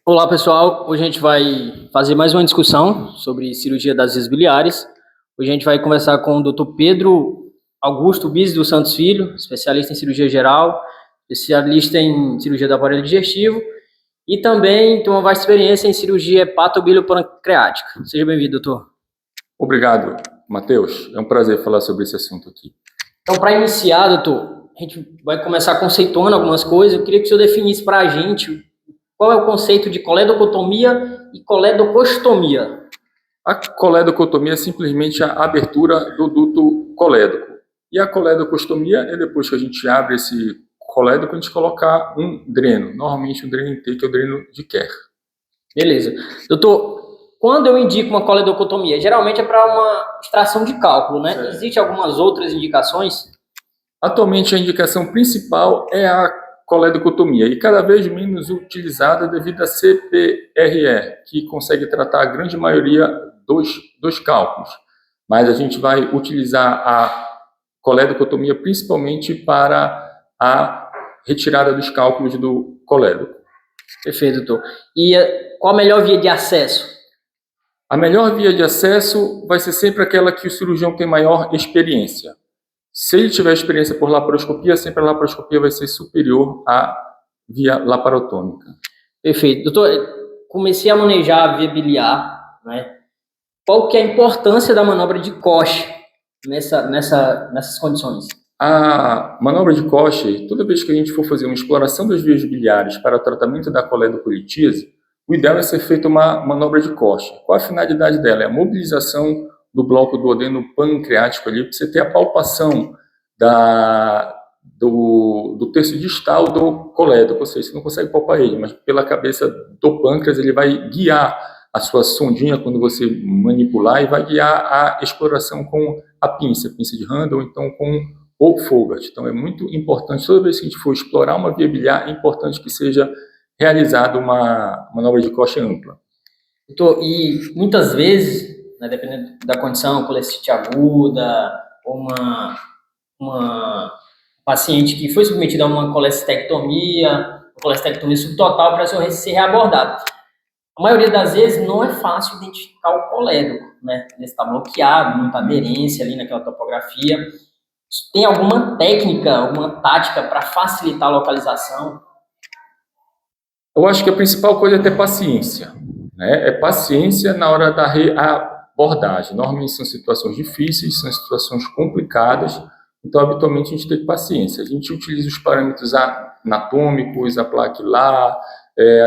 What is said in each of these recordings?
Olá, pessoal. Hoje a gente vai fazer mais uma discussão sobre cirurgia das vias biliares. Hoje a gente vai conversar com o Dr. Pedro Augusto Bis dos Santos Filho, especialista em cirurgia geral, especialista em cirurgia do aparelho digestivo e também tem uma vasta experiência em cirurgia hepatobiliopancreática. Seja bem-vindo, doutor. Obrigado, Matheus. É um prazer falar sobre esse assunto aqui. Então, para iniciar, doutor, a gente vai começar conceituando algumas coisas. Eu queria que o senhor definisse para a gente qual é o conceito de coledocotomia e coledocostomia. A coledocotomia é simplesmente a abertura do duto colédoco. E a coledocostomia é depois que a gente abre esse colédoco, a gente colocar um dreno, normalmente um dreno T, que é o dreno de Kerr. Beleza. Doutor, quando eu indico uma coledocotomia, geralmente é para uma extração de cálculo, né? Certo. Existem algumas outras indicações? Atualmente a indicação principal é a coledocotomia e cada vez menos utilizada devido à CPRE, que consegue tratar a grande maioria dos cálculos. Mas a gente vai utilizar a coledocotomia principalmente para a retirada dos cálculos do colédoco. Perfeito, doutor. E qual a melhor via de acesso? A melhor via de acesso vai ser sempre aquela que o cirurgião tem maior experiência. Se ele tiver experiência por laparoscopia, sempre a laparoscopia vai ser superior à via laparotômica. Perfeito. Doutor, comecei a manejar a via biliar, né? Qual que é a importância da manobra de Koch nessas condições? A manobra de Koch, toda vez que a gente for fazer uma exploração das vias biliares para o tratamento da coledocolitíase, o ideal é ser feita uma manobra de Koch. Qual a finalidade dela? É a mobilização do bloco duodeno pancreático ali, para você ter a palpação do terço distal do colédoco, ou seja, você não consegue palpar ele, mas pela cabeça do pâncreas ele vai guiar a sua sondinha quando você manipular e vai guiar a exploração com a pinça de Randall, então com o Fogart. Então é muito importante, toda vez que a gente for explorar uma via biliar, é importante que seja realizada uma manobra de Koch ampla. Doutor, e muitas vezes, né, dependendo da condição, colecistite aguda, ou uma paciente que foi submetida a uma colestectomia subtotal para ser reabordado. A maioria das vezes não é fácil identificar o colédoco, né? Ele está bloqueado, muita aderência ali naquela topografia. Tem alguma técnica, alguma tática para facilitar a localização? Eu acho que a principal coisa é ter paciência, né? É paciência na hora da reabordagem. Normalmente são situações difíceis, são situações complicadas, então habitualmente a gente tem paciência. A gente utiliza os parâmetros anatômicos, a placa lá,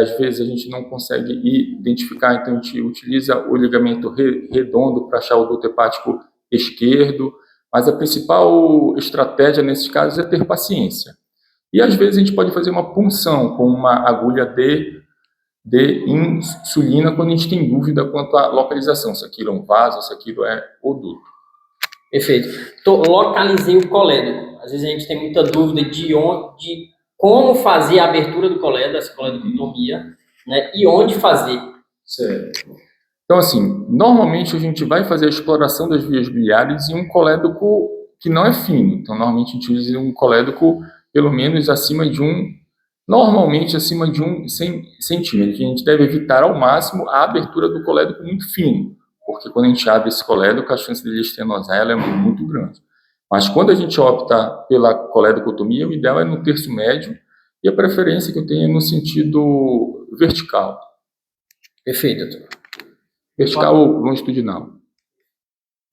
às vezes a gente não consegue identificar, então a gente utiliza o ligamento redondo para achar o duto hepático esquerdo, mas a principal estratégia nesses casos é ter paciência. E às vezes a gente pode fazer uma punção com uma agulha de insulina quando a gente tem dúvida quanto à localização, se aquilo é um vaso, se aquilo é o duto. Perfeito. Então, localizei o colédoco. Às vezes a gente tem muita dúvida de como fazer a abertura do colédoco, essa coledocotomia, né? E onde fazer. Certo. Então, assim, normalmente a gente vai fazer a exploração das vias biliares em um colédoco que não é fino. Então, normalmente a gente utiliza um colédoco pelo menos normalmente acima de 1 centímetro. A gente deve evitar ao máximo a abertura do colédoco muito fino, porque quando a gente abre esse colédoco, a chance de estenosar ela é muito grande. Mas quando a gente opta pela coledocotomia, o ideal é no terço médio e a preferência que eu tenho é no sentido vertical. Perfeito, doutor. Vertical ou longitudinal.